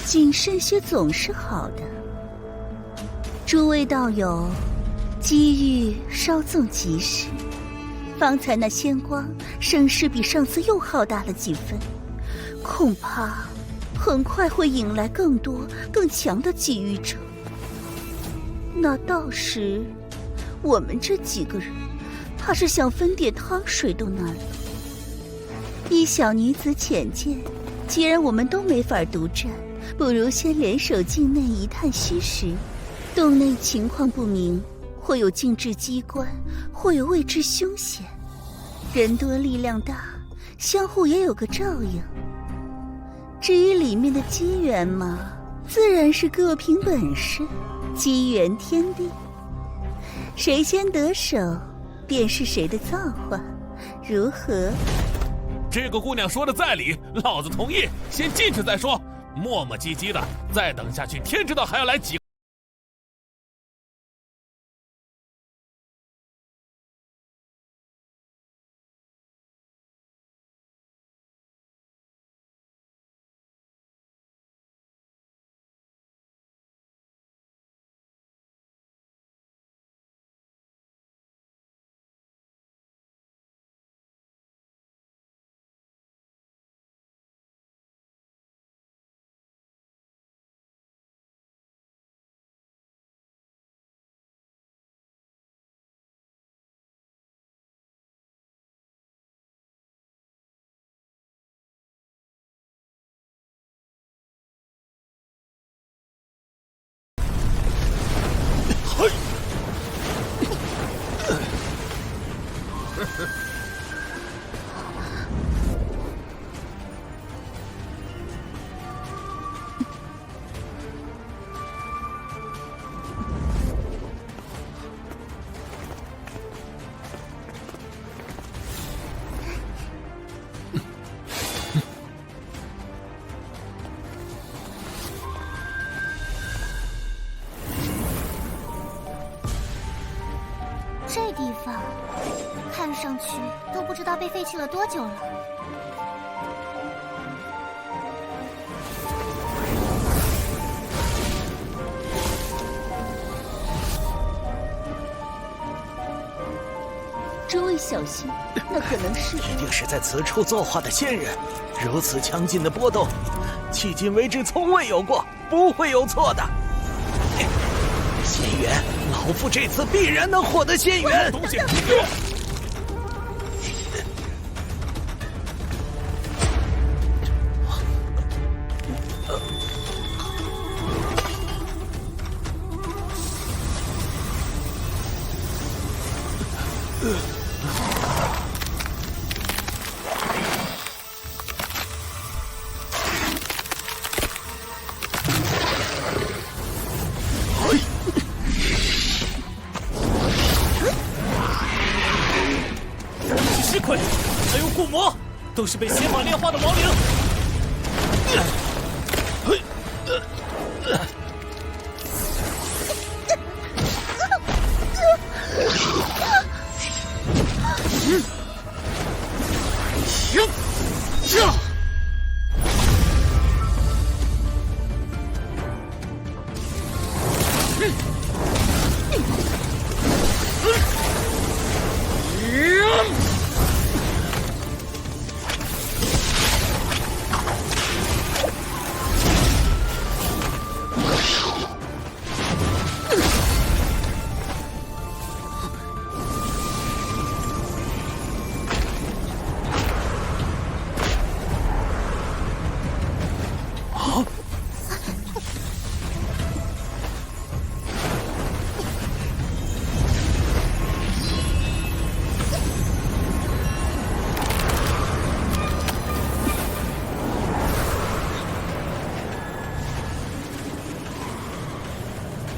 谨慎些总是好的。诸位道友，机遇稍纵即逝，方才那仙光声势比上次又浩大了几分，恐怕很快会引来更多更强的觊觎者。那到时我们这几个人怕是想分点汤水都难了。依小女子浅见，既然我们都没法独占，不如先联手境内一探虚实。洞内情况不明，或有禁制机关，或有未知凶险。人多力量大，相互也有个照应。至于里面的机缘嘛，自然是各凭本事，机缘天地。谁先得手，便是谁的造化，如何？这个姑娘说的在理，老子同意，先进去再说。磨磨唧唧的，再等下去，天知道还要来几个。这地方看上去都不知道被废弃了多久了。诸位小心，那可能是……一定是在此处作画的仙人。如此强劲的波动，迄今为止从未有过，不会有错的。仙缘，老夫这次必然能获得仙缘。东西，你给我！石块，还有骨魔，都是被仙法炼化的亡灵。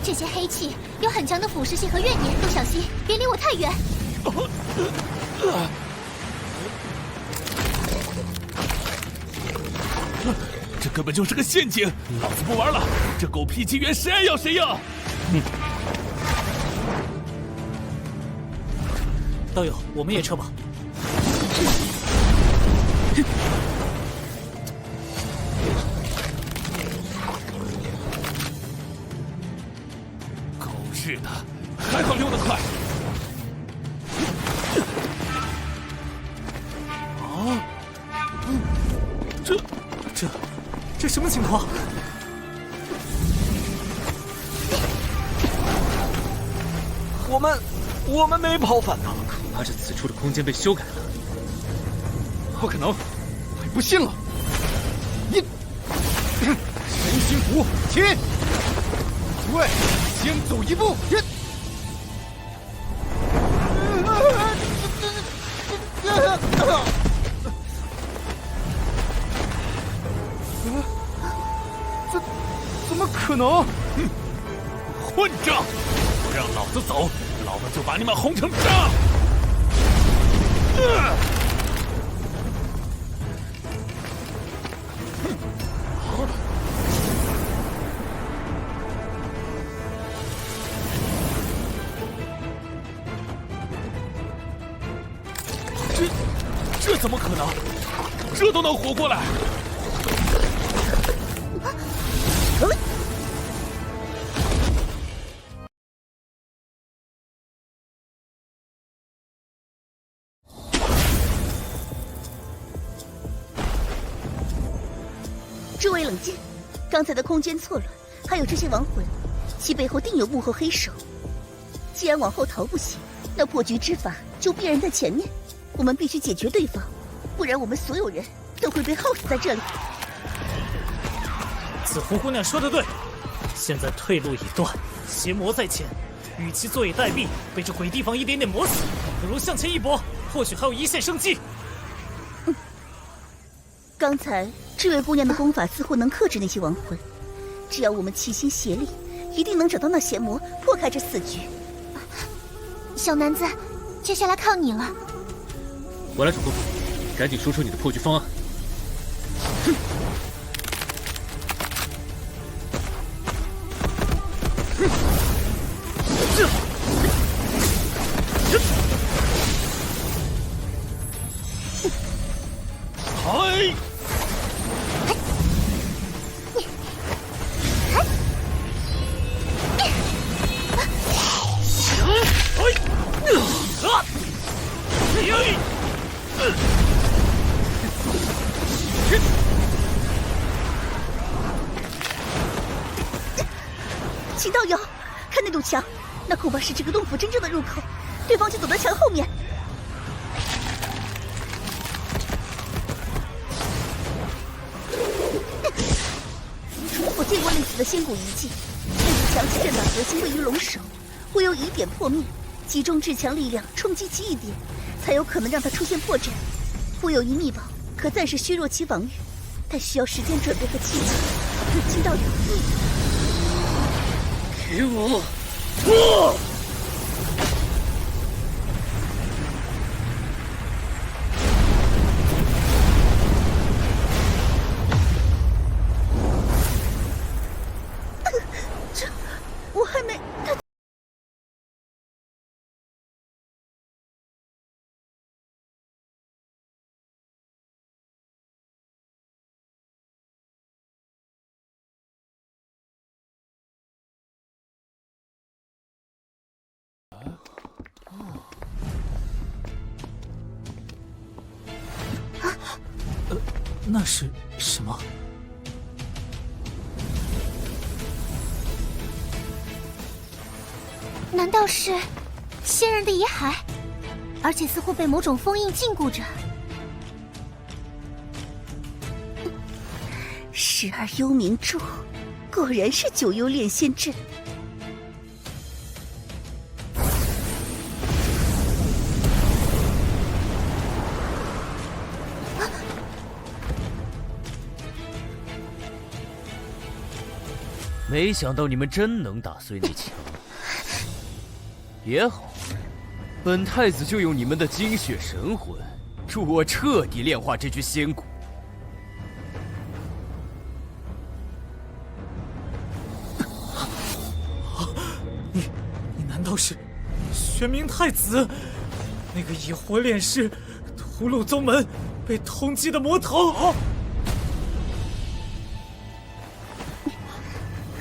这些黑气有很强的腐蚀性和怨念，都小心，别离我太远。这根本就是个陷阱！老子不玩了，这狗屁机缘谁爱要谁要！道友，我们也撤吧。还好溜得快。这什么情况？我们没跑反呢。恐怕是此处的空间被修改了。不可能，我不信了！你神心符起，诸位先走一步。怎么可能？混账！不让老子走，老子就把你们轰成渣！这怎么可能？这都能活过来？诸位冷静，刚才的空间错乱，还有这些亡魂，其背后定有幕后黑手。既然往后逃不行，那破局之法就必然在前面。我们必须解决对方，不然我们所有人都会被耗死在这里。紫湖姑娘说的对，现在退路已断，邪魔在前，与其坐以待毙，被这鬼地方一点点磨死，不如向前一搏，或许还有一线生机。刚才这位姑娘的功法似乎能克制那些亡魂，只要我们齐心协力，一定能找到那邪魔，破开这死局。小男子，接下来靠你了。我来主公，赶紧说出你的破局方案。嗨！秦道友，看那堵墙，那恐怕是这个洞府真正的入口，对方就躲在墙后面。我见过类似的仙骨遗迹，那堵墙其阵法核心位于龙首，会由疑点破灭，集中至强力量冲击其一点，才有可能让它出现破绽。附有一秘宝，可暂时削弱其防御，但需要时间准备和契机。秦道友，给我！我还没……那是什么？难道是仙人的遗骸？而且似乎被某种封印禁锢着。时而幽冥柱，果然是九幽炼仙阵。没想到你们真能打碎那墙，也好，本太子就用你们的精血神魂，助我彻底炼化这具仙骨。你难道是玄冥太子？那个以火炼尸、屠戮宗门、被通缉的魔头？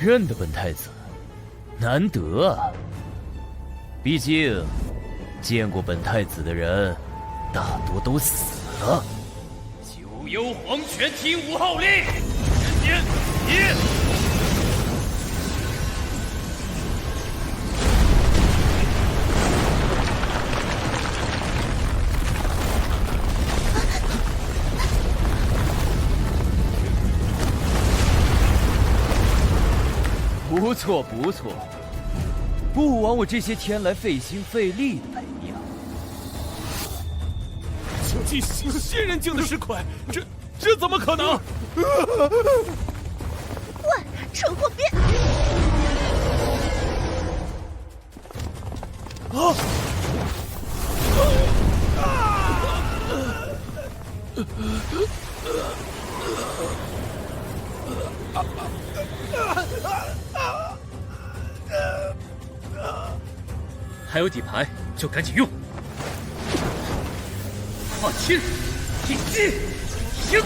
认得本太子，难得啊！毕竟，见过本太子的人，大多都死了。九幽黄泉听吾号令，时间1。不错不错，不枉我这些天来费心费力的培养。仙人境的尸块，这怎么可能？喂，蠢货别！啊！还有底牌就赶紧用。放亲，一击，行。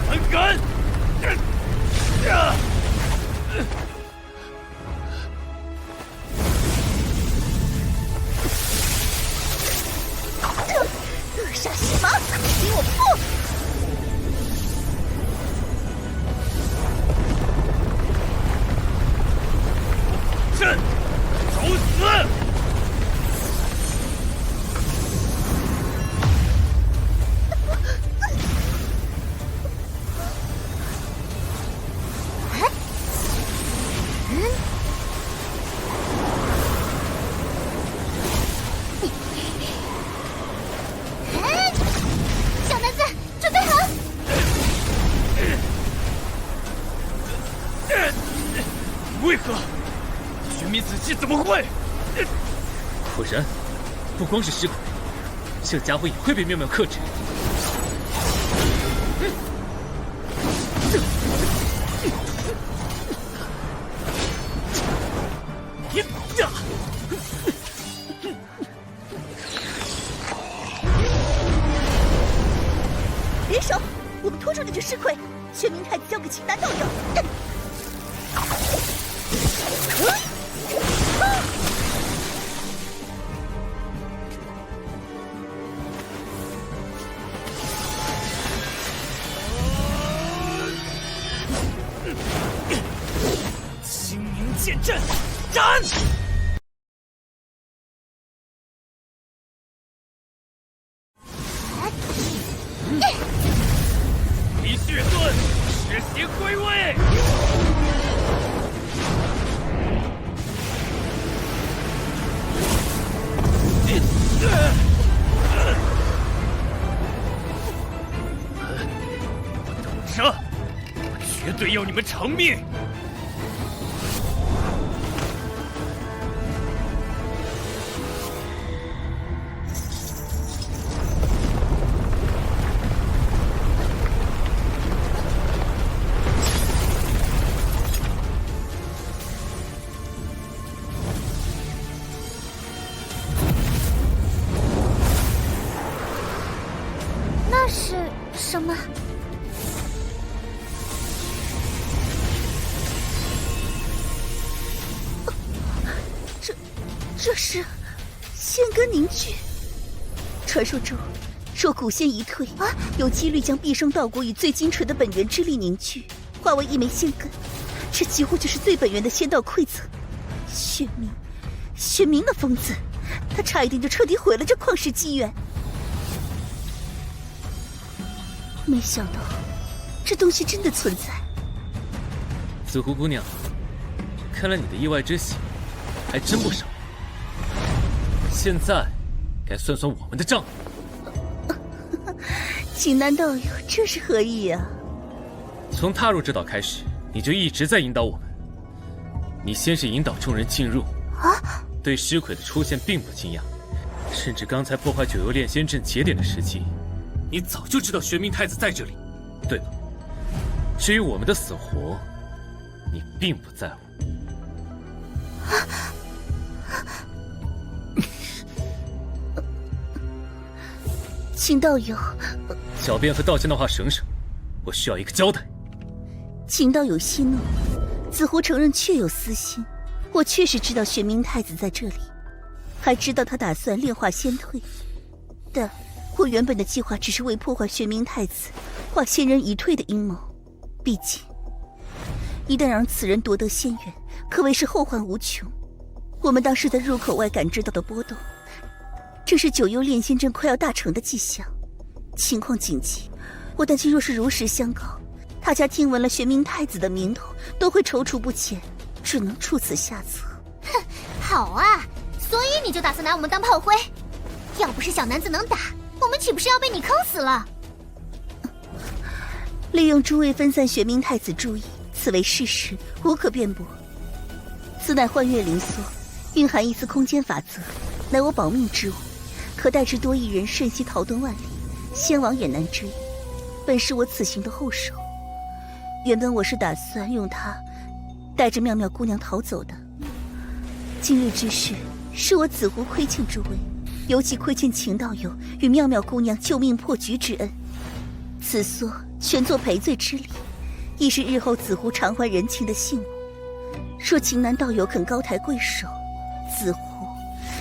胆敢！扼杀西马，给我破！朕，找死！小男子，准备好！为何？玄冥子期怎么会？果然，不光是尸鬼，这家伙也会被妙妙克制。联手，我们拖住这具尸块，玄冥太子交给青南道友。清明剑阵，斩！以血盾，实行归位。我赌着，我绝对要你们偿命！那是什么？这是仙根凝聚。传说中，若古仙一退，有几率将毕生道果与最精纯的本源之力凝聚，化为一枚仙根。这几乎就是最本源的仙道馈赠。玄冥那疯子，他差一点就彻底毁了这旷世机缘。没想到，这东西真的存在。紫湖姑娘，看来你的意外之喜还真不少。现在该算算我们的账了。锦南道友，这是何意啊？从踏入这岛开始，你就一直在引导我们。你先是引导众人进入，对尸鬼的出现并不惊讶，甚至刚才破坏九幽炼仙阵节点的时机，你早就知道玄冥太子在这里，对吧？至于我们的死活，你并不在乎。秦道友，狡辩和道歉的话省省，我需要一个交代。秦道友息怒，子狐承认确有私心，我确实知道玄冥太子在这里，还知道他打算炼化仙退，但我原本的计划只是为破坏玄冥太子化仙人已退的阴谋。毕竟一旦让此人夺得仙缘，可谓是后患无穷。我们当时在入口外感知到的波动，正是九幽炼仙阵快要大成的迹象，情况紧急。我担心若是如实相告，他家听闻了玄冥太子的名头，都会踌躇不前，只能出此下策。哼，好啊，所以你就打算拿我们当炮灰？要不是小男子能打，我们岂不是要被你坑死了？利用诸位分散玄冥太子注意，此为事实，无可辩驳。此乃幻月灵梭，蕴含一丝空间法则，乃我保命之物，可待之多一人瞬息逃遁万里，仙王也难追。本是我此行的后手。原本我是打算用它带着妙妙姑娘逃走的。今日之事，是我子狐亏欠诸位，尤其亏欠秦道友与妙妙姑娘救命破局之恩。此梭全作赔罪之礼，亦是日后子狐偿还人情的信物。若秦南道友肯高抬贵手，子狐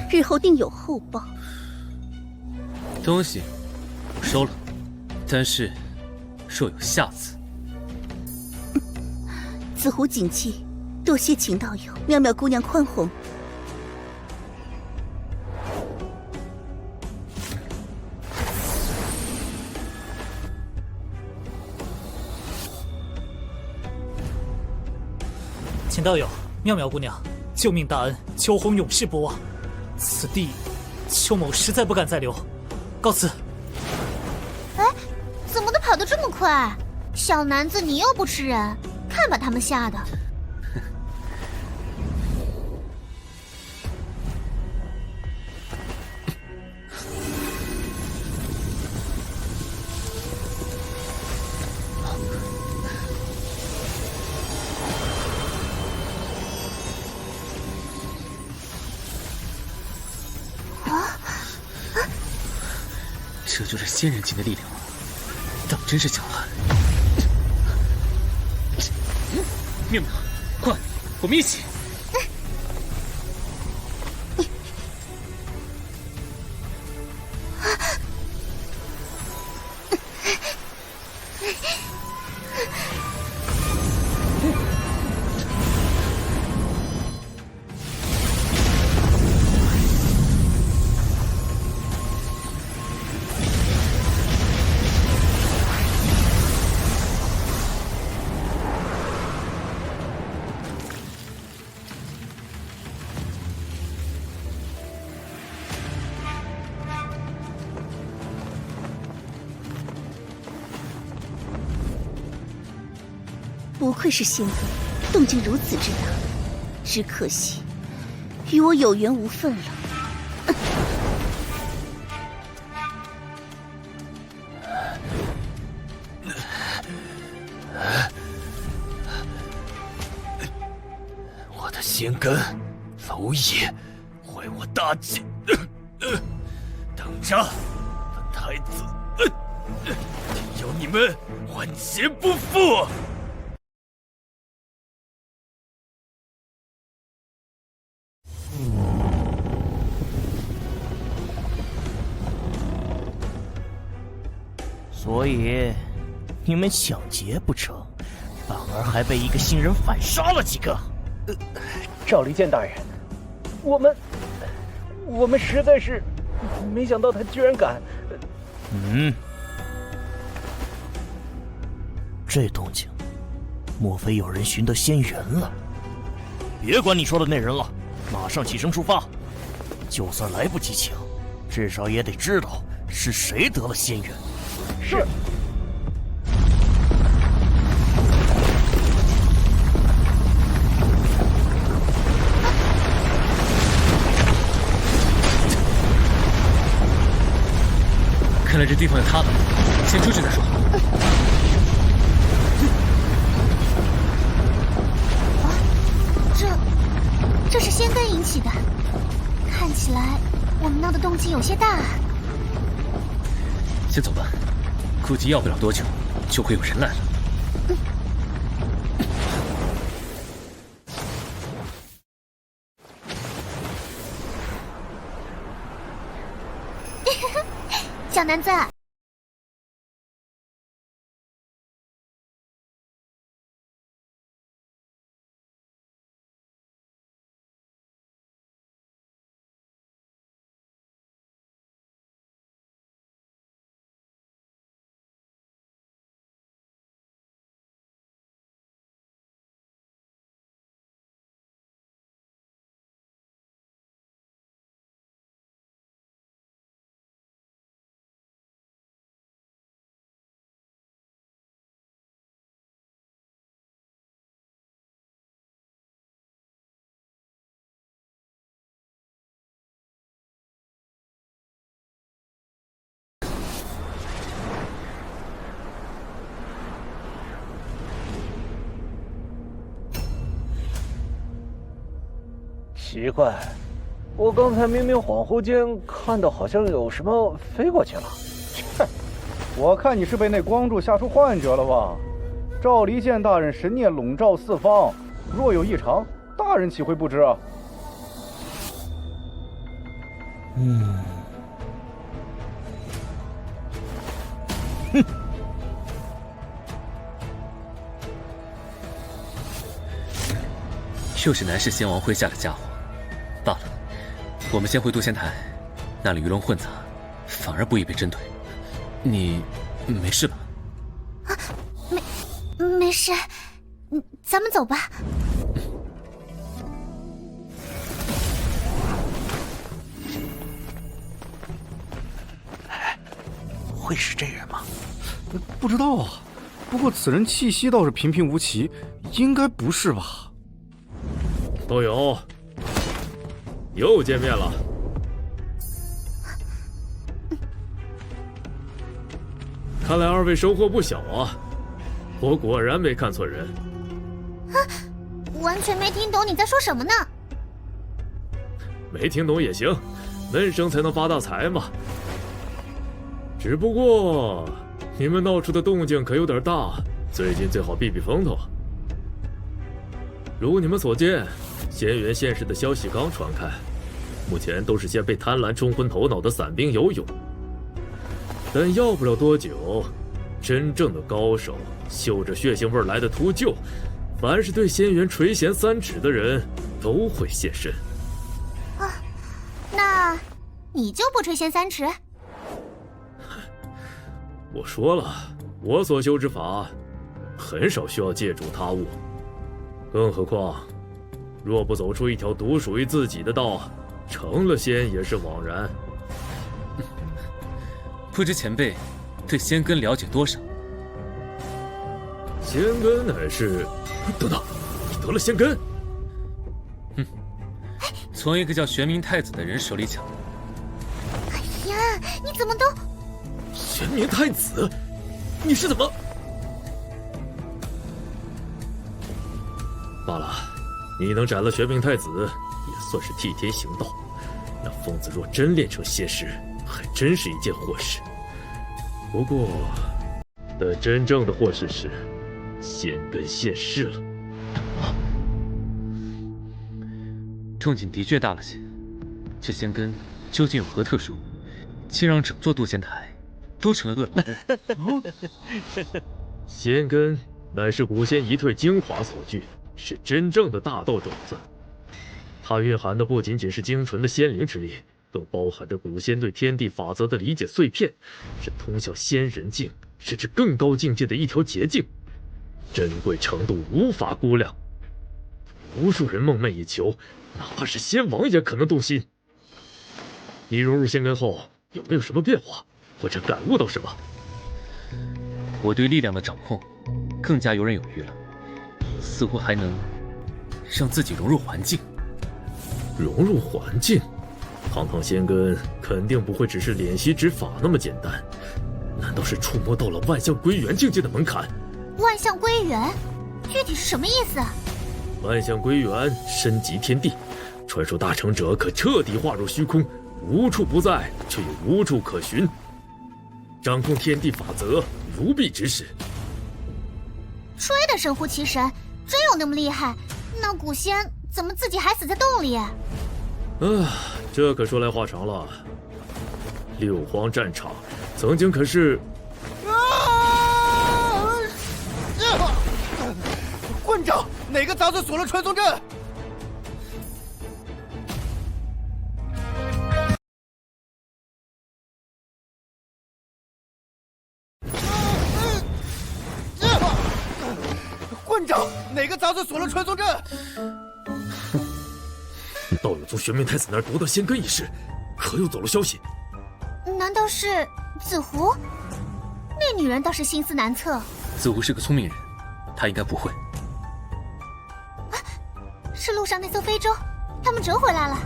日后定有厚报。东西我收了，但是若有下次，子狐谨记，多谢秦道友、妙妙姑娘宽宏。秦道友、妙妙姑娘，救命大恩，秋红永世不忘。此地，邱某实在不敢再留，告辞。哎，怎么都跑得这么快？小男子你又不吃人，看把他们吓的。这就是仙人境的力量，当真是强悍。妙妙，快，我们一起！不愧是仙宗，动静如此之大，只可惜与我有缘无分了。我的仙根，蝼蚁，坏我大计！等着，本太子，定要你们万劫不复！所以，你们抢劫不成，反而还被一个新人反杀了几个。赵离间大人，我们实在是没想到他居然敢。这动静，莫非有人寻得仙缘了？别管你说的那人了，马上起身出发。就算来不及抢，至少也得知道是谁得了仙缘。是。看来这地方有他的，先出去再说。这是仙根引起的，看起来我们闹的动静有些大啊。先走吧，估计要不了多久就会有人来了。小男子。奇怪，我刚才明明恍惚间看到好像有什么飞过去了。切，我看你是被那光柱吓出幻觉了吧？赵离间大人神念笼罩四方，若有异常，大人岂会不知啊？又是南市仙王麾下的家伙。罢了，我们先回渡仙台，那里鱼龙混杂，反而不易被针对。你没事吧？啊，没事，咱们走吧。会是这人吗？不知道啊，不过此人气息倒是平平无奇，应该不是吧？道友，又见面了。看来二位收获不小啊！我果然没看错人。啊，完全没听懂你在说什么呢？没听懂也行，闷声才能发大财嘛。只不过你们闹出的动静可有点大，最近最好避避风头。如你们所见，仙源县市的消息刚传开，目前都是些被贪婪冲昏头脑的散兵游勇。但要不了多久，真正的高手嗅着血腥味来的秃鹫，凡是对仙源垂涎3尺的人都会现身。啊，那你就不垂涎3尺？我说了，我所修之法很少需要借助他物，更何况若不走出一条独属于自己的道，成了仙也是枉然。不知前辈对仙根了解多少？仙根乃是……等等，你得了仙根？从一个叫玄冥太子的人手里抢的。哎呀，你怎么都……玄冥太子，你是怎么……罢了，你能斩了玄冥太子，也算是替天行道。那疯子若真练成仙师，还真是一件祸事。不过，但真正的祸事是，仙根现世了。动静的确大了些，这仙根究竟有何特殊，竟让整座渡仙台都成了恶人？仙根乃是古仙一退精华所聚，是真正的大道种子。它蕴含的不仅仅是精纯的仙灵之力，更包含着古仙对天地法则的理解碎片，是通向仙人境甚至更高境界的一条捷径，珍贵程度无法估量。无数人梦寐以求，哪怕是仙王也可能动心。你融入仙根后，有没有什么变化，或者感悟到什么？我对力量的掌控更加游刃有余了，似乎还能让自己融入环境。融入环境，堂堂仙根肯定不会只是敛息之法那么简单，难道是触摸到了万象归元境界的门槛？万象归元，具体是什么意思？万象归元，身即天地，传说大成者可彻底化入虚空，无处不在，却又无处可寻。掌控天地法则，如臂指使。吹的神乎其神，真有那么厉害？那古仙怎么自己还死在洞里？这可说来话长了。六荒战场曾经可是……馆长，哪个杂碎锁了传送阵？馆长，哪个杂碎锁了传送阵？道友从玄冥太子那儿夺得仙根一事，可有走漏消息？难道是紫狐？那女人倒是心思难测。紫狐是个聪明人，她应该不会。是路上那艘飞舟，他们折回来了。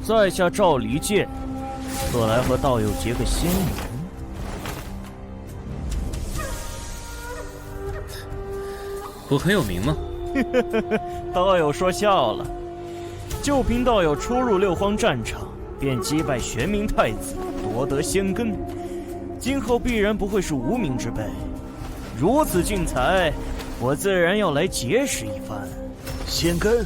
在下赵离剑，特来和道友结个仙缘。我很有名吗？道友说笑了，就凭道友初入六荒战场，便击败玄冥太子，夺得仙根，今后必然不会是无名之辈。如此俊才，我自然要来结识一番。仙根，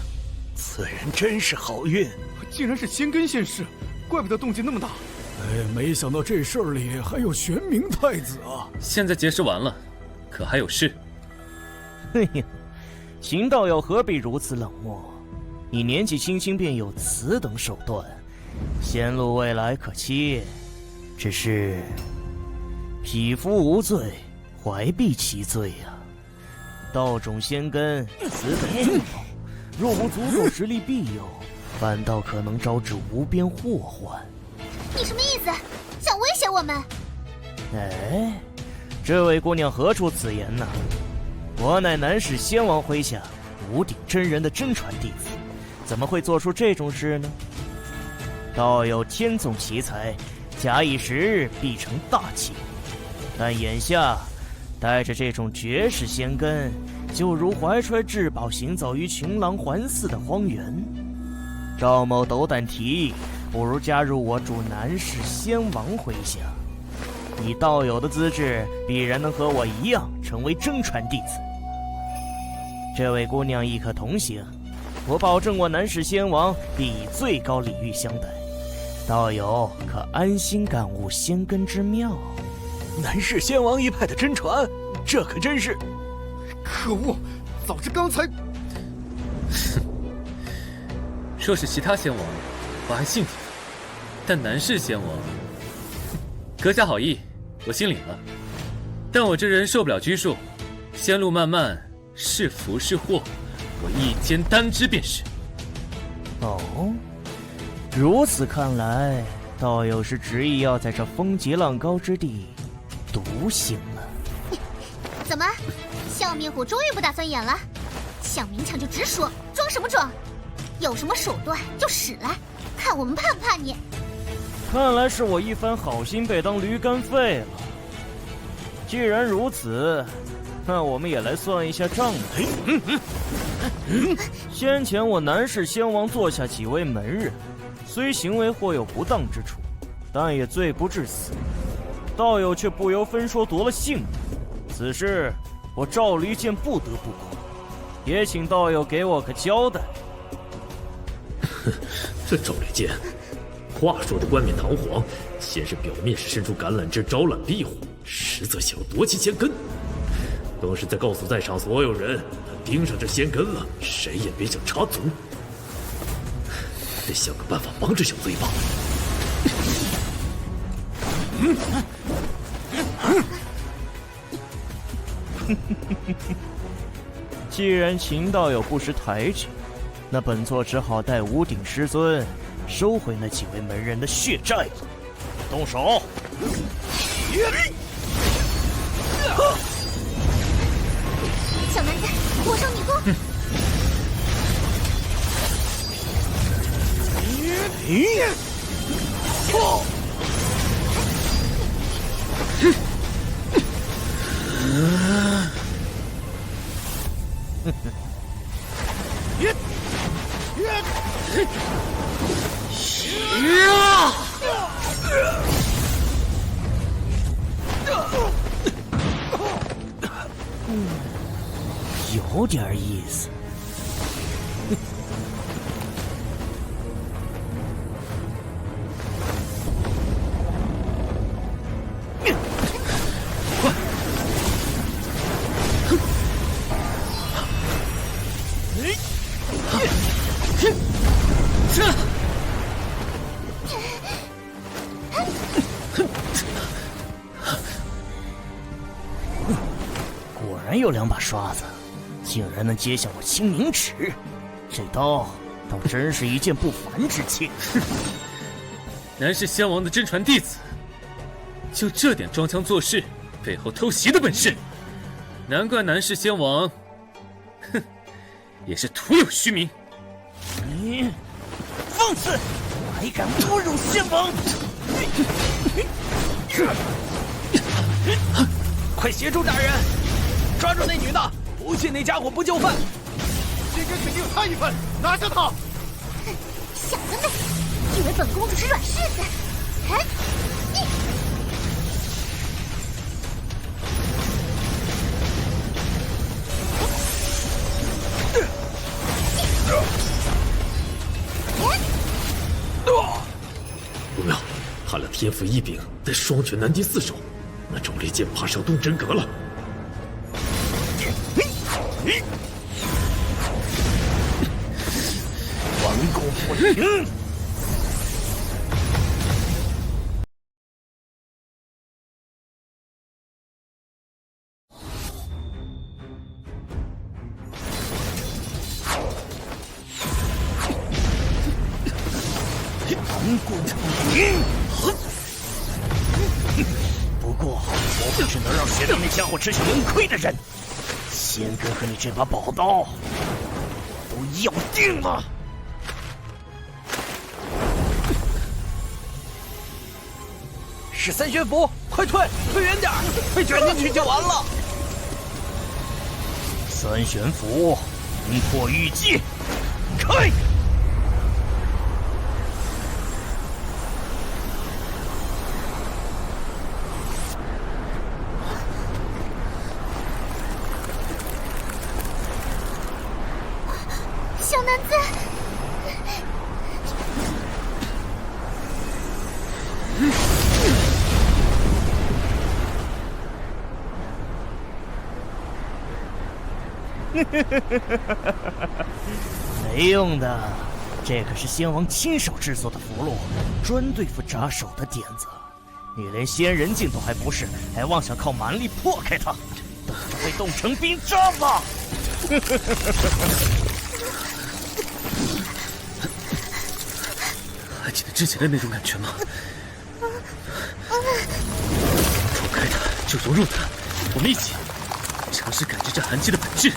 此人真是好运。竟然是仙根现世，怪不得动静那么大。没想到这事儿里还有玄冥太子啊！现在结识完了，可还有事？嘿呀，秦道友何必如此冷漠？你年纪轻轻便有此等手段，仙路未来可期。只是匹夫无罪，怀璧其罪呀。道种仙根，此等重宝，若无足够实力庇佑，反倒可能招致无边祸患。你什么意思？想威胁我们？哎，这位姑娘何出此言呢？我乃南市仙王麾下五鼎真人的真传弟子，怎么会做出这种事呢？道友天纵奇才，假以时日必成大器。但眼下带着这种绝世仙根，就如怀揣至宝行走于群狼环伺的荒原。赵某斗胆提议，不如加入我主南市仙王麾下。以道友的资质，必然能和我一样成为真传弟子。这位姑娘亦可同行，我保证我南市仙王必以最高礼遇相待，道友可安心感悟仙根之妙。南市仙王一派的真传，这可真是……可恶，早知刚才……若是其他仙王，我还信服；但南市仙王，阁下好意，我心领了。但我这人受不了拘束，仙路漫漫，是福是祸，我一肩担之便是。哦，如此看来，道友是执意要在这风急浪高之地独行了。怎么，笑面虎终于不打算演了？想明抢就直说，装什么装？有什么手段就使来，看我们怕不怕你？看来是我一番好心被当驴肝肺了。既然如此，那我们也来算一下账吧。先前我南市仙王座下几位门人，虽行为或有不当之处，但也罪不至死。道友却不由分说夺了性命，此事我赵离剑不得不管，也请道友给我个交代。这赵离剑，话说的冠冕堂皇，先是表面是伸出橄榄枝招揽庇护，实则想夺其仙根，更是在告诉在场所有人，他盯上这仙根了，谁也别想插足。得想个办法帮这小子一把。既然秦道友不识抬举，那本座只好带五鼎师尊收回那几位门人的血债了。动手！小男子，我受你攻！有点意思。果然有2把刷子，竟然能接下我青冥尺，这刀倒真是一件不凡之器。南氏仙王的真传弟子，就这点装腔作势、背后偷袭的本事，难怪南氏仙王，哼，也是徒有虚名。你放肆，还敢侮辱仙王！快协助大人，抓住那女的！不信那家伙不就范！仙根肯定他一份，拿下他！小的们，以为本公主是软柿子？不妙，看了天赋异禀，但双拳难敌4手，那冢雷剑怕是要动真格了。顽固不灵！顽固不灵！不过，我可是能让雪亮那家伙吃下龙亏的人。仙根和你这把宝刀，都要定了。13悬浮，快退，退远点儿，被卷进去就完了。3悬浮，灵魄玉击，开！小男子，没用的，这可是仙王亲手制作的符箓，专对付扎手的点子。你连仙人境都还不是，还妄想靠蛮力破开它，等着被冻成冰渣吧！还记得之前的那种感觉吗？撞开它，就融入它，我们一起尝试感知这寒气的本质。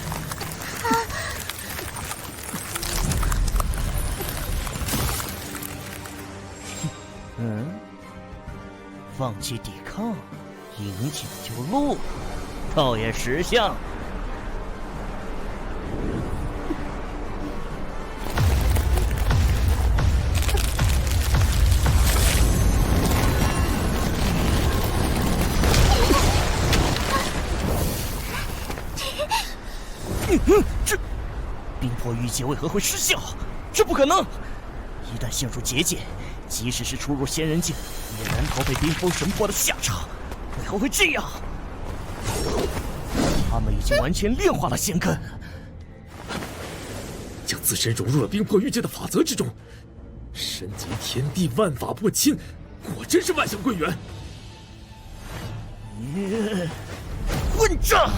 放弃抵抗，引颈就戮，倒也识相。这冰魄玉结为何会失效？这不可能！一旦陷入结界，即使是出入仙人境，也难逃被冰封神魄的下场。为何会这样？他们已经完全炼化了仙根，将自身融入了冰魄玉界的法则之中，身经天地，万法不侵，果真是万象归元。混账！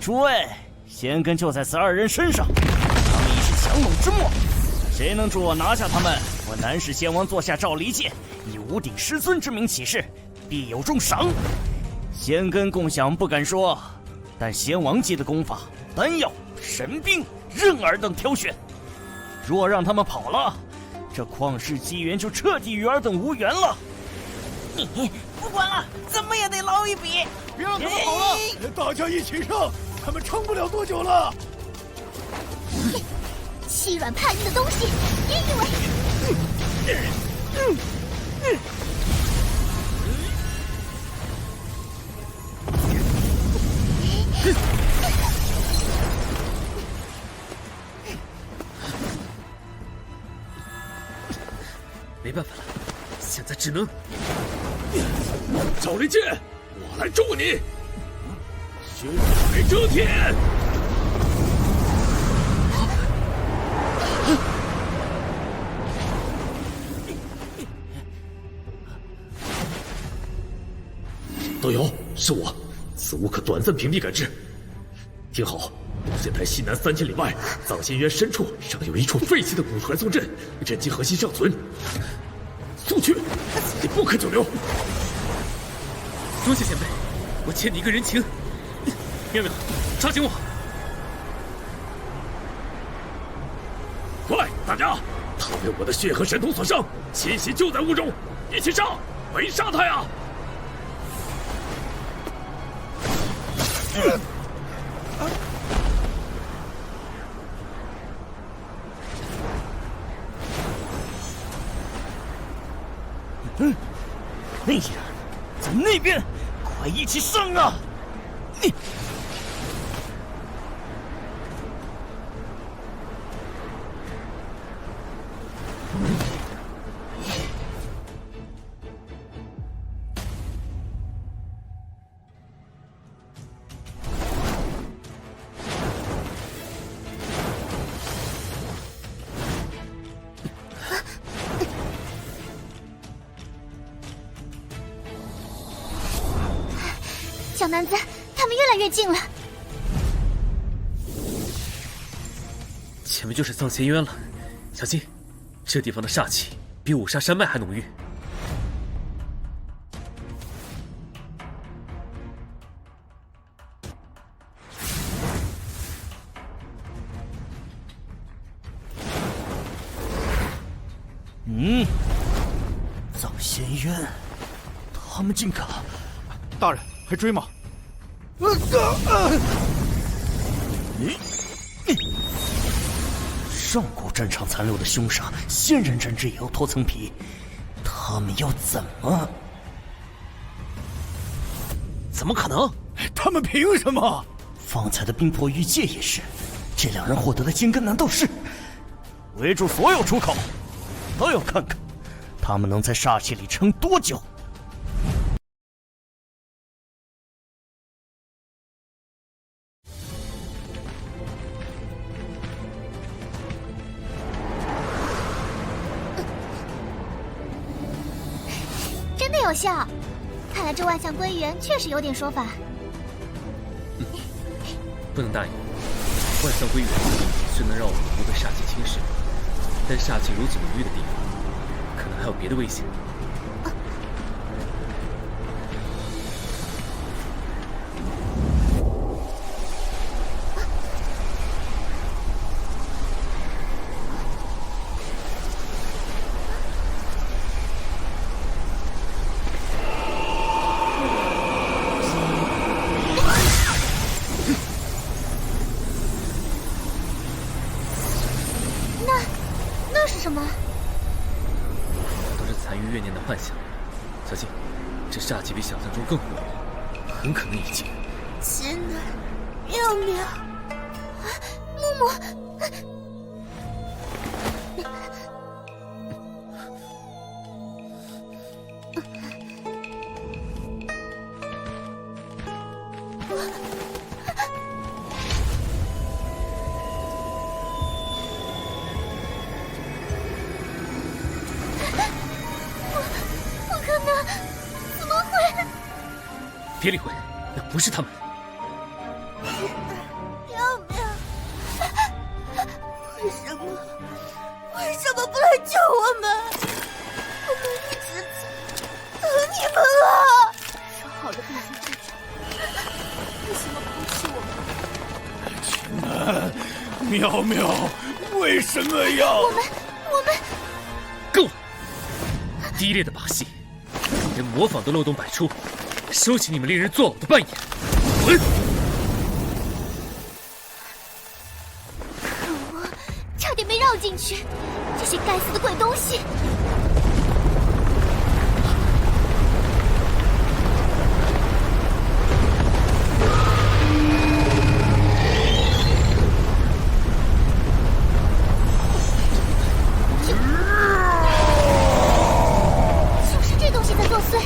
诸位，仙根就在此2人身上，他们已是强弩之末，谁能助我拿下他们，我南氏仙王座下赵离剑，以无顶师尊之名起誓，必有重赏。仙根共享不敢说，但仙王级的功法、丹药、神兵，任尔等挑选。若让他们跑了，这旷世机缘就彻底与尔等无缘了。不管了，怎么也得捞一笔！别让他们跑了，大家一起上，他们撑不了多久了。欺软怕硬的东西，你以为？没办法了，现在只能赵离剑，我来助你，血海遮天。道友，是我，此物可短暂屏蔽感知。听好，仙台西南3000里外，藏仙渊深处尚有一处废弃的古传送阵，阵基核心尚存。速去，此地不可久留。多谢前辈，我欠你一个人情。妙妙，抓紧我！快，大家，他被我的血和神通所伤，气息就在屋中，一起杀，围杀他呀！哎呀，在那边，快一起上啊！你。小男子，他们越来越近了。前面就是藏仙渊了，小心，这地方的煞气比五煞山脉还浓郁。藏仙渊，他们竟敢！大人，还追吗？上古战场残留的凶煞，仙人战至也要脱层皮，他们要怎么？怎么可能？他们凭什么？方才的冰魄玉戒也是，这两人获得的金根难道是？围住所有出口，都要看看，他们能在煞气里撑多久。真的有效，看来这万象归元确实有点说法。不能答应。万象归元虽能让我们不被煞气侵蚀，但煞气如此浓郁的地方，可能还有别的危险。那是什么？都是残余怨念的幻想。小心，这煞气比想象中更浓郁，很可能已经……天哪，妙妙，木木。别理会，那不是他们。妙妙，为什么不来救我们？我们一直等你们啊！说好的必须支持，为什么抛弃我们？妙妙，为什么要？我们够了！低劣的把戏，连模仿都漏洞百出。收起你们令人作呕的扮演，滚！可恶，差点去，这些该死的鬼东西！就是这东西在作祟。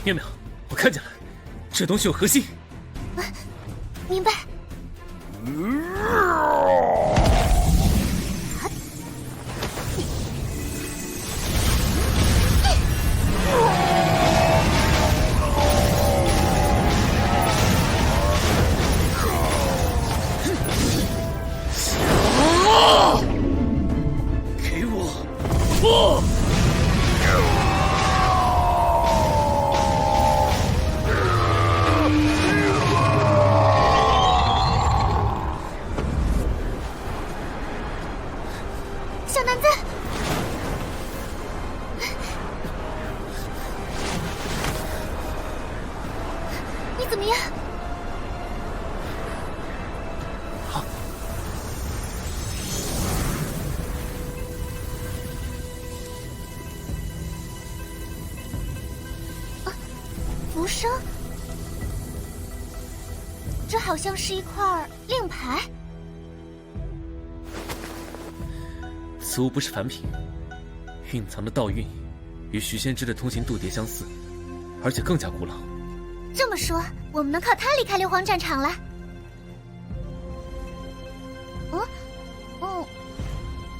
妙妙，我看见了，这东西有核心。明白。给我！小男子，你怎么样？浮生，这好像是一块令牌。此物不是凡品，蕴藏的道韵与徐仙芝的通行渡牒相似，而且更加古老。这么说，我们能靠它离开硫磺战场了？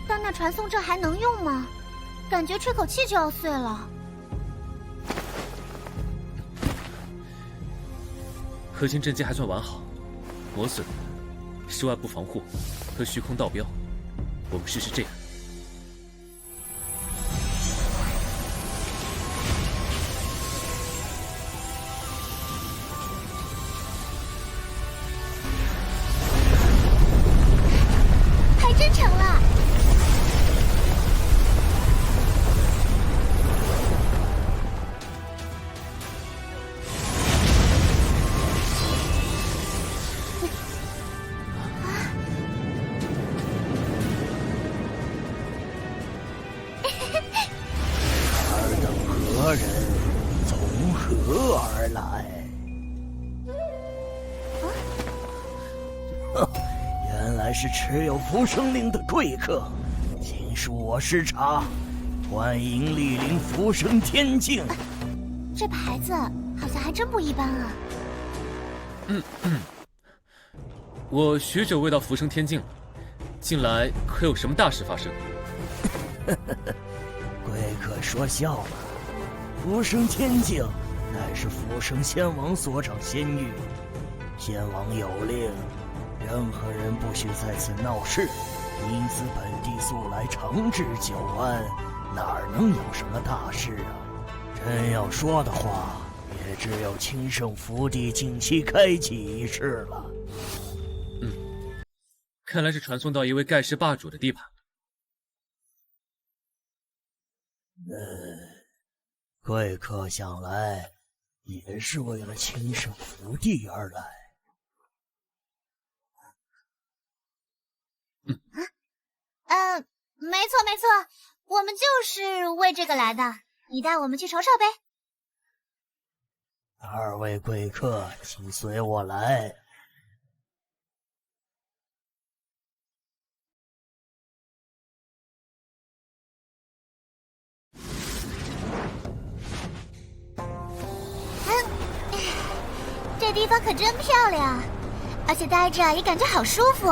但那传送阵还能用吗？感觉吹口气就要碎了。核心阵基还算完好，磨损是外部防护和虚空道标。我们试试这个。还真成了！尔等何人？从何而来？原来是持有浮生令的贵客，请恕我失察，欢迎莅临浮生天境。这牌子好像还真不一般啊！我许久未到浮生天境了，近来可有什么大事发生？贵客说笑了，浮生天境乃是浮生仙王所掌仙域，仙王有令，任何人不许在此闹事，因此本地素来长治久安，哪能有什么大事啊？真要说的话，也只有清圣福地近期开启一事了。看来是传送到一位盖世霸主的地盘了。贵客想来也是为了清圣福地而来。没错没错，我们就是为这个来的。你带我们去瞅瞅呗。二位贵客，请随我来。这地方可真漂亮，而且待着也感觉好舒服，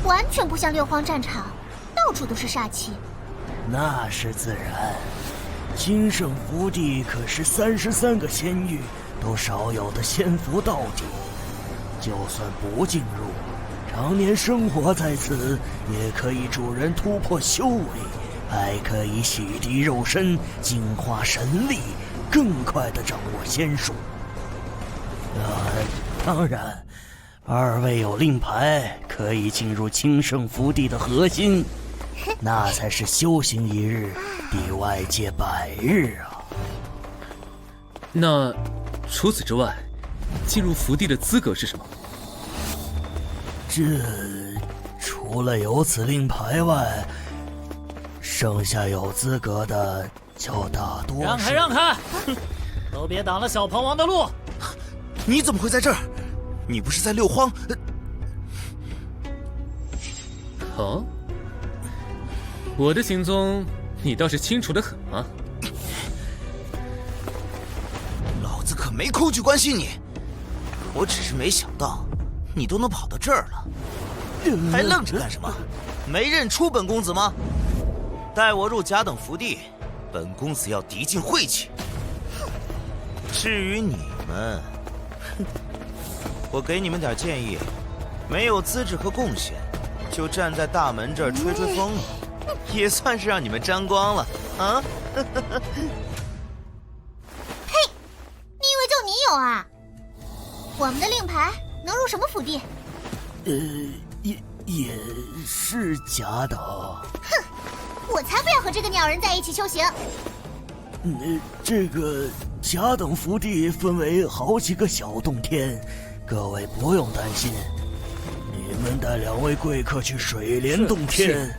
完全不像六荒战场，到处都是煞气。那是自然，清圣福地可是33个仙域都少有的仙福道体。就算不进入，常年生活在此，也可以助人突破修为，还可以洗涤肉身，净化神力，更快地掌握仙术。当然，二位有令牌，可以进入清圣福地的核心，那才是修行一日，抵外界100日啊！那除此之外，进入福地的资格是什么？这除了有此令牌外，剩下有资格的就大多让开让开，都别挡了小鹏王的路！你怎么会在这儿？你不是在六荒？哦，我的行踪你倒是清楚得很啊！老子可没空去关心你，我只是没想到你都能跑到这儿了，还愣着干什么？没认出本公子吗？带我入甲等福地，本公子要涤尽晦气。至于你们，我给你们点建议，没有资质和贡献，就站在大门这儿吹吹风了，也算是让你们沾光了啊！嘿，你以为就你有啊？我们的令牌能入什么福地？也是甲等。哼，我才不要和这个鸟人在一起修行。这个甲等福地分为好几个小洞天，各位不用担心。你们带2位贵客去水帘洞天。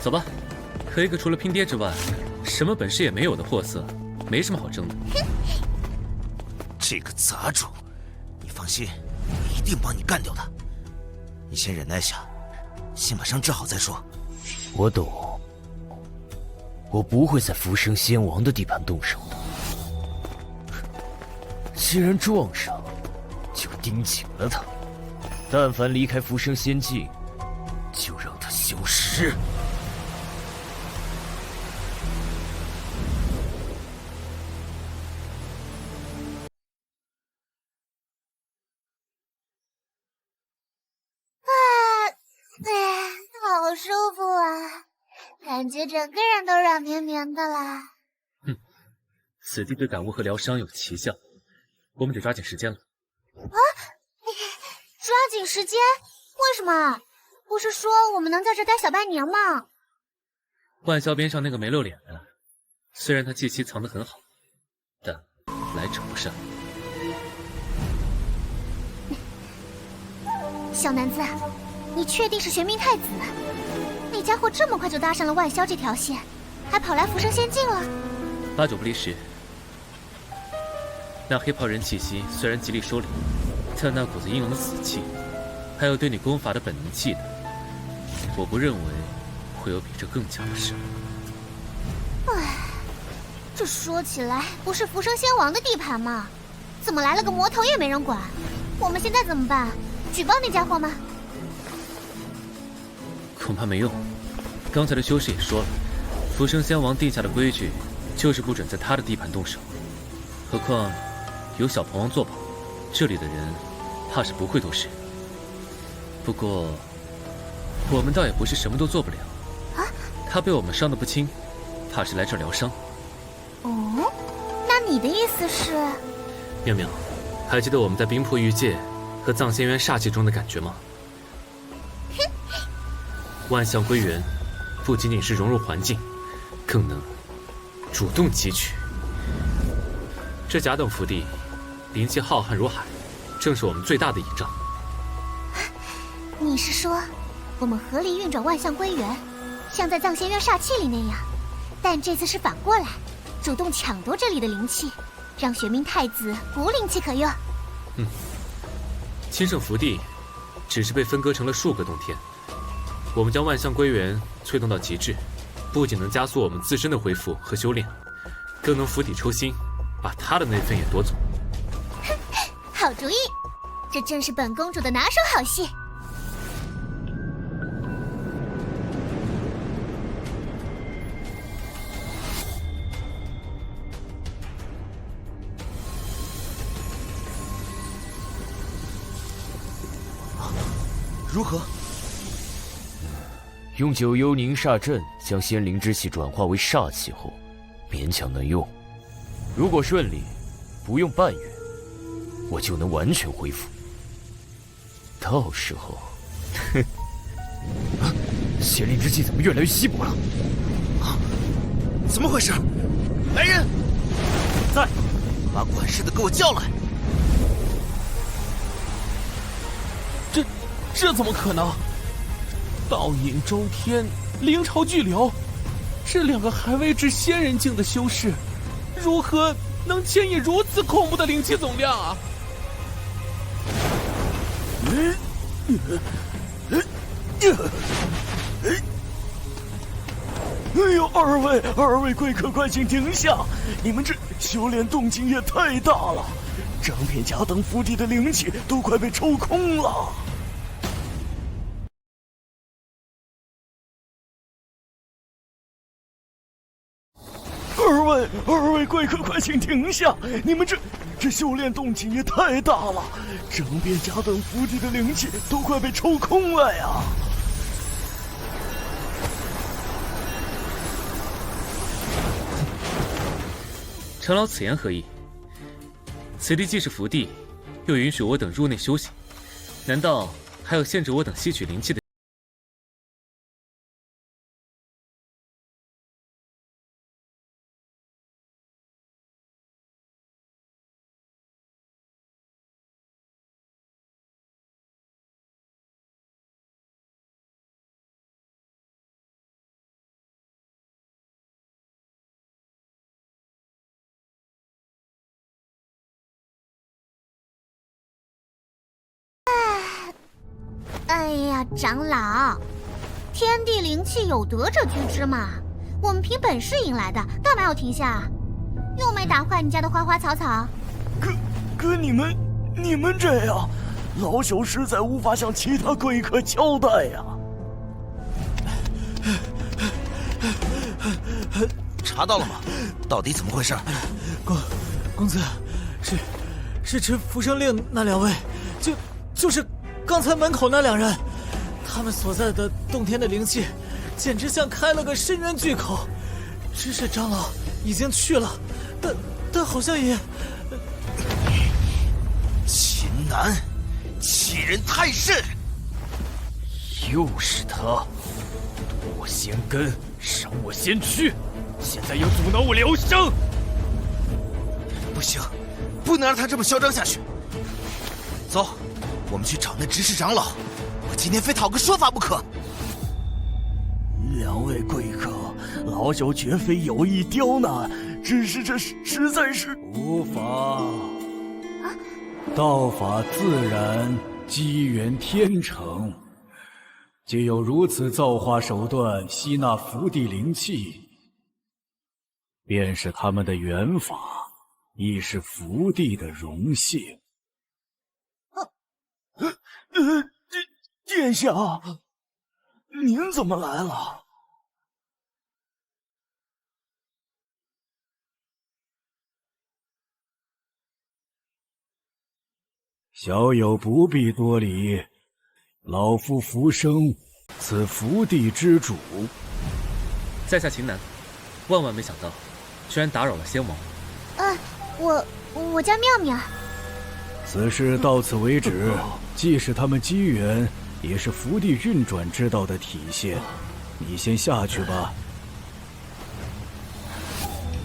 走吧，和一个除了拼爹之外，什么本事也没有的货色，没什么好争的。这个杂种，你放心，我一定帮你干掉他。你先忍耐下，先把伤治好再说。我懂，我不会在浮生仙王的地盘动手的。既然撞上，就盯紧了他。但凡离开浮生仙境，就让他消失。好舒服啊，感觉整个人都软绵绵的啦。此地对感悟和疗伤有奇效，我们得抓紧时间了。啊，抓紧时间？为什么？不是说我们能在这待小半年吗？万霄边上那个没露脸的，虽然他气息藏得很好，但来者不善。小男子，你确定是玄冥太子？那家伙这么快就搭上了万霄这条线，还跑来浮生仙境了？8九不离10。那黑袍人气息虽然极力收敛，但那股子阴冷的死气，还有对你功法的本能气的，我不认为会有比这更强的事。唉，这说起来不是浮生仙王的地盘吗？怎么来了个魔头也没人管？我们现在怎么办？举报那家伙吗？恐怕没用。刚才的修士也说了，浮生仙王定下的规矩就是不准在他的地盘动手。何况有小鹏王作保，这里的人怕是不会多事。不过我们倒也不是什么都做不了。他被我们伤得不轻，怕是来这儿疗伤。哦，那你的意思是？妙妙，还记得我们在冰魄玉界和藏仙渊煞气中的感觉吗？万象归元不仅仅是融入环境，更能主动汲取。这甲等福地灵气浩瀚如海，正是我们最大的倚仗。你是说，我们合力运转万象归元，像在藏仙渊煞气里那样，但这次是反过来，主动抢夺这里的灵气，让玄冥太子无灵气可用。清圣福地只是被分割成了数个洞天，我们将万象归元催动到极致，不仅能加速我们自身的恢复和修炼，更能釜底抽薪，把他的那份也夺走。好主意，这正是本公主的拿手好戏。如何？用九幽凝煞阵将仙灵之气转化为煞气后，勉强能用。如果顺利，不用半月，我就能完全恢复。到时候，哼！仙灵之气怎么越来越稀薄了？啊！怎么回事？来人，在，把管事的给我叫来。这怎么可能？道隐、周天、灵潮巨流，这2个还未至仙人境的修士，如何能牵引如此恐怖的灵气总量啊？哎呦，二位贵客，快请停下！你们这修炼动静也太大了，整片甲等福地的灵气都快被抽空了。二位贵客，快请停下！你们这修炼动静也太大了，整片甲等福地的灵气都快被抽空了呀！长老此言何意？此地既是福地，又允许我等入内修行，难道还有限制我等吸取灵气的？哎呀，长老，天地灵气有德者居之嘛，我们凭本事赢来的，干嘛要停下？又没打坏你家的花花草草。可你们这样，老朽实在无法向其他贵客交代呀。查到了吗？到底怎么回事？公子，是持浮生令那2位，就是刚才门口那2人，他们所在的洞天的灵气，简直像开了个深渊巨口。知识长老已经去了，但好像也……秦南，欺人太甚！又是他，夺我仙根，伤我仙躯，现在又阻挠我疗伤。不行，不能让他这么嚣张下去。走。我们去找那执事长老，我今天非讨个说法不可。2位贵客，老朽绝非有意刁难，只是这实在是无法。道法自然，机缘天成。既有如此造化手段吸纳福地灵气，便是他们的缘法，亦是福地的荣幸。殿下，您怎么来了？小友不必多礼，老夫浮生，此福地之主。在下秦南，万万没想到，居然打扰了仙王。我叫妙妙。此事到此为止，既是他们机缘，也是福地运转之道的体现。你先下去吧。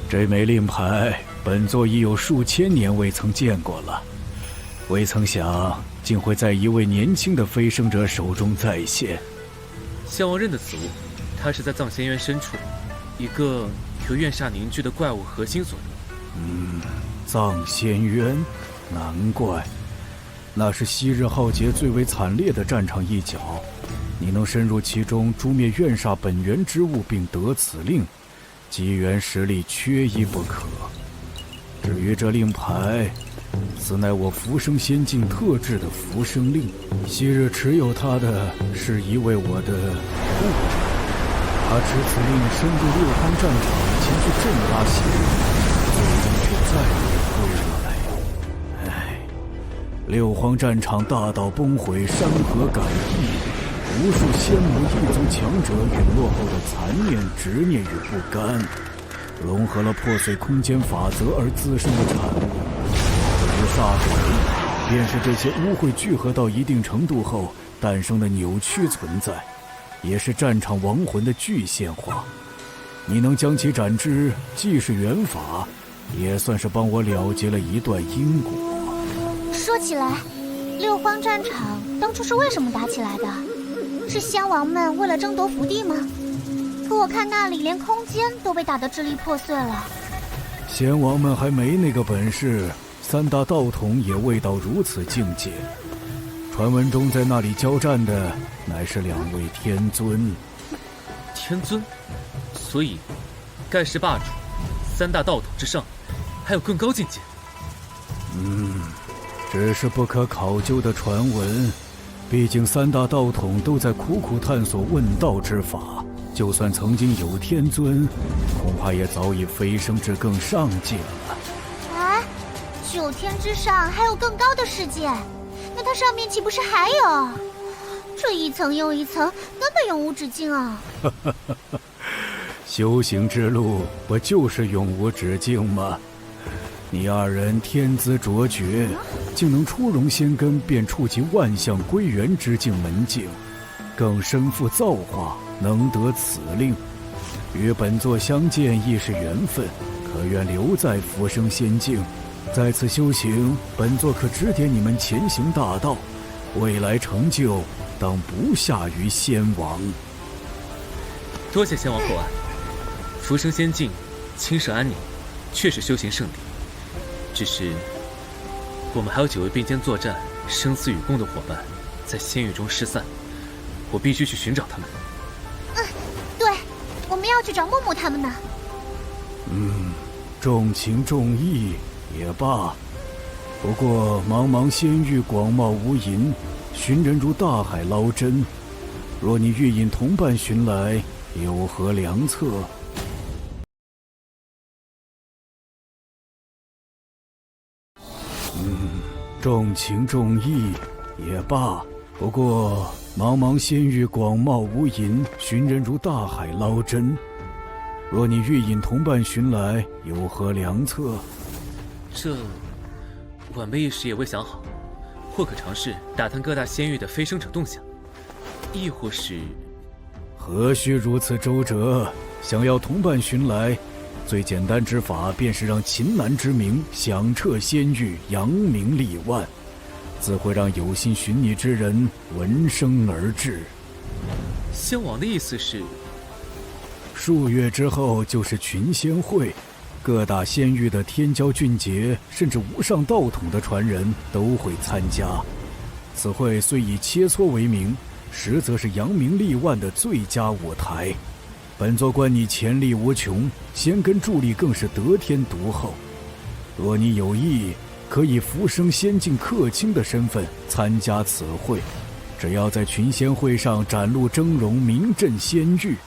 这枚令牌，本座已有数千年未曾见过了，未曾想竟会在一位年轻的飞升者手中再现。仙王认得此物，它是在藏仙渊深处，一个由怨煞凝聚的怪物核心所用。藏仙渊。难怪，那是昔日浩劫最为惨烈的战场一角。你能深入其中，诛灭怨煞本源之物，并得此令，机缘实力缺一不可。至于这令牌，此乃我浮生仙境特制的浮生令。昔日持有它的是一位我的故人，他持此令深入六方战场，前去镇压昔日，最终却再也归来。六荒战场大道崩毁，山河改易，无数仙魔一族强者陨落后的残念、执念与不甘，融合了破碎空间法则而滋生的产物。至于煞鬼，便是这些污秽聚合到一定程度后诞生的扭曲存在，也是战场亡魂的具现化。你能将其斩之，既是缘法，也算是帮我了结了一段因果。说起来，六荒战场当初是为什么打起来的？是仙王们为了争夺福地吗？可我看那里连空间都被打得支离破碎了。仙王们还没那个本事，三大道统也未到如此境界。传闻中在那里交战的乃是2位天尊。天尊？所以盖世霸主，三大道统之上，还有更高境界？只是不可考究的传闻。毕竟三大道统都在苦苦探索问道之法，就算曾经有天尊，恐怕也早已飞升至更上界了。哎，9天之上还有更高的世界，那它上面岂不是还有？这一层又一层，根本永无止境啊！修行之路不就是永无止境吗？你二人天资卓绝，竟能初融仙根便触及万象归元之境门径，更身负造化，能得此令。与本座相见亦是缘分，可愿留在浮生仙境，在此修行，本座可指点你们前行大道，未来成就当不下于仙王。多谢仙王厚爱。浮生仙境，清舍安宁，确是修行圣地。只是，我们还有9位并肩作战、生死与共的伙伴，在仙域中失散，我必须去寻找他们。对，我们要去找木木他们呢。重情重义也罢，不过茫茫仙域广袤无垠，寻人如大海捞针。若你欲引同伴寻来，有何良策？重情重义也罢，不过茫茫仙域广袤无垠，寻人如大海捞针。若你欲引同伴寻来，有何良策？这晚辈一时也未想好，或可尝试打探各大仙域的飞升者动向，亦或是……何须如此周折？想要同伴寻来，最简单之法便是让秦南之名响彻仙域，扬名立万，自会让有心寻你之人闻声而至。仙王的意思是，数月之后就是群仙会，各大仙域的天骄俊杰，甚至无上道统的传人都会参加。此会虽以切磋为名，实则是扬名立万的最佳舞台。本座观你潜力无穷，仙根助力更是得天独厚。若你有意，可以浮生仙境客卿的身份参加此会，只要在群仙会上展露峥嵘，名震仙域，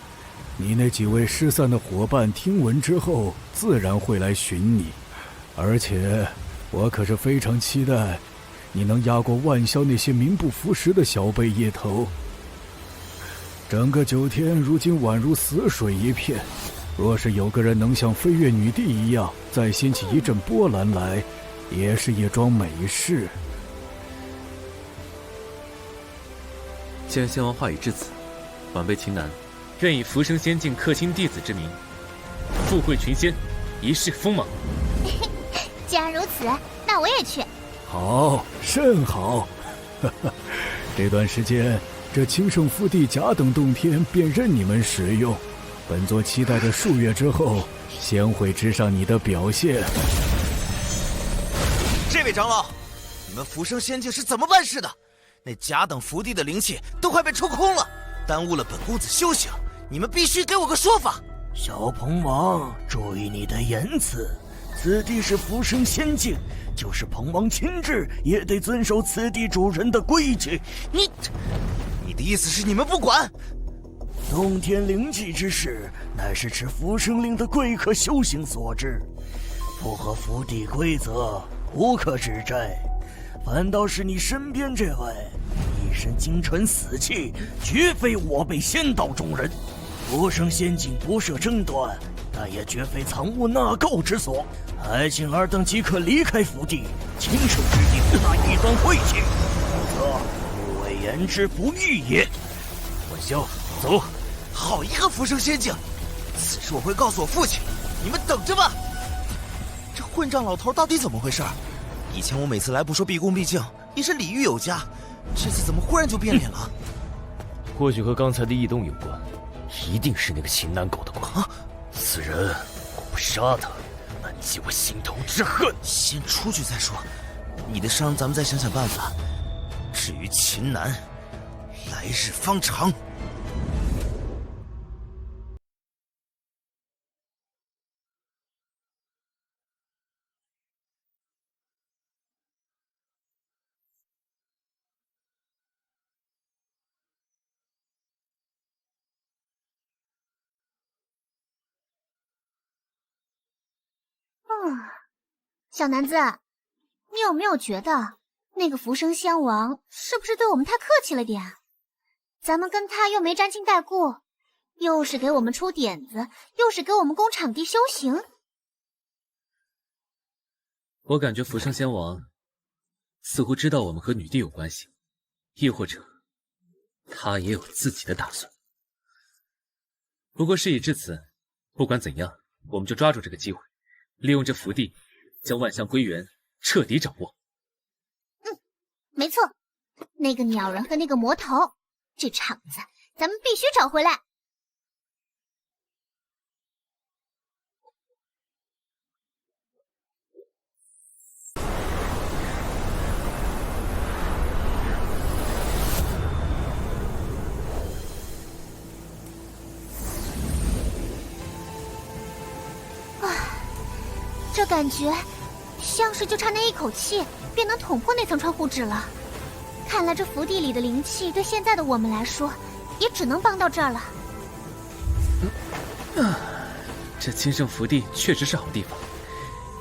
你那几位失散的伙伴听闻之后，自然会来寻你。而且，我可是非常期待你能压过万霄那些名不符实的小辈叶头。整个9天如今宛如死水一片，若是有个人能像飞跃女帝一样再掀起一阵波澜来，也是一桩美事。既然仙王话已至此，晚辈秦南愿以浮生仙境客卿弟子之名，赴会群仙，一试锋芒。既然如此，那我也去。好，甚好。这段时间，这清圣福地甲等洞天便任你们使用。本座期待着数月之后，先会知上你的表现。这位长老，你们浮生仙境是怎么办事的？那甲等福地的灵气都快被抽空了，耽误了本公子修行，你们必须给我个说法。小鹏王，注意你的言辞，此地是浮生仙境，就是鹏王亲至也得遵守此地主人的规矩。你的意思是你们不管？洞天灵气之事，乃是持浮生令的贵客修行所致，不合福地规则，无可指摘。反倒是你身边这位，一身精纯死气，绝非我辈仙道中人。浮生仙境不设争端，但也绝非藏污纳垢之所。还请尔等即刻离开府邸，亲手指定那一方晦气，否则勿谓言之不预也。晚萧，走。好一个浮生仙境！此事我会告诉我父亲，你们等着吧。这混账老头到底怎么回事？以前我每次来不说毕恭毕敬，也是礼遇有加，这次怎么忽然就变脸了？或许和刚才的异动有关，一定是那个秦南狗的鬼。此人，我不杀他，难解我心头之恨。先出去再说，你的伤咱们再想想办法。至于秦南，来日方长。小南子，你有没有觉得那个浮生仙王是不是对我们太客气了点？咱们跟他又没沾亲带故，又是给我们出点子，又是给我们供场地修行。我感觉浮生仙王似乎知道我们和女帝有关系，亦或者他也有自己的打算。不过事已至此，不管怎样，我们就抓住这个机会，利用这福地将万象归元彻底掌握。没错，那个鸟人和那个魔头，这场子咱们必须找回来。这感觉像是就差那一口气便能捅破那层窗户纸了。看来这福地里的灵气对现在的我们来说，也只能帮到这儿了。这清圣福地确实是好地方。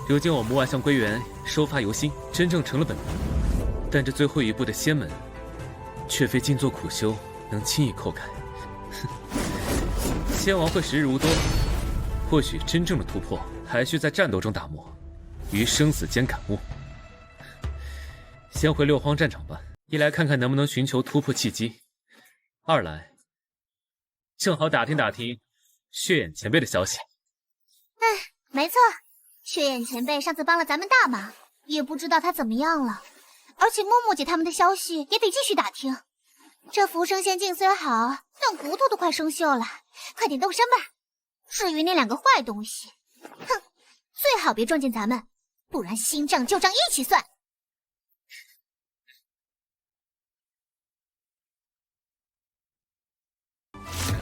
如今我们万象归元，收发由心，真正成了本能。但这最后一步的仙门，却非静坐苦修能轻易叩开。仙王会时日无多，或许真正的突破还需在战斗中打磨，于生死间感悟。先回六荒战场吧，一来看看能不能寻求突破契机，二来正好打听打听血眼前辈的消息。没错，血眼前辈上次帮了咱们大忙，也不知道他怎么样了。而且默默姐他们的消息也得继续打听。这浮生仙境虽好，但骨头都快生锈了，快点动身吧。至于那两个坏东西，哼，最好别撞见咱们，不然新账旧账一起算。